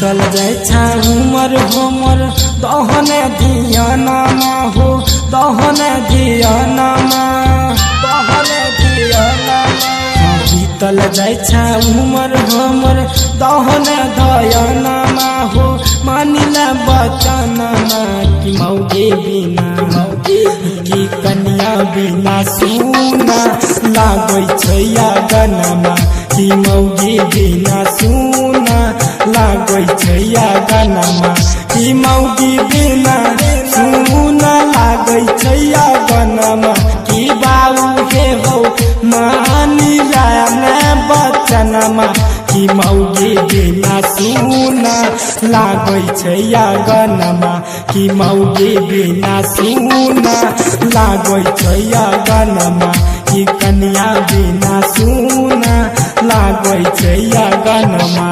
बीतल जाय छा उमर हमर दहने धियाना हो दहने धियाना बीतल जाय छा उमर हमर दहने दयाना हो मानिला बचना कि मौगे बिना की कन्या बिना सुना लागै छै गनमा कि मौगे बिना सुना लागै छै गनमा कि मौगी बिना सुना लागै छै गनमा कि बाबू हे हो मानी जाने बचनमा कि मौगी बिना सुना लागै छै गनमा कि मौगी बिना सुना लागै छै गनमा कि कन्या बिना सुना लागै छै गनमा।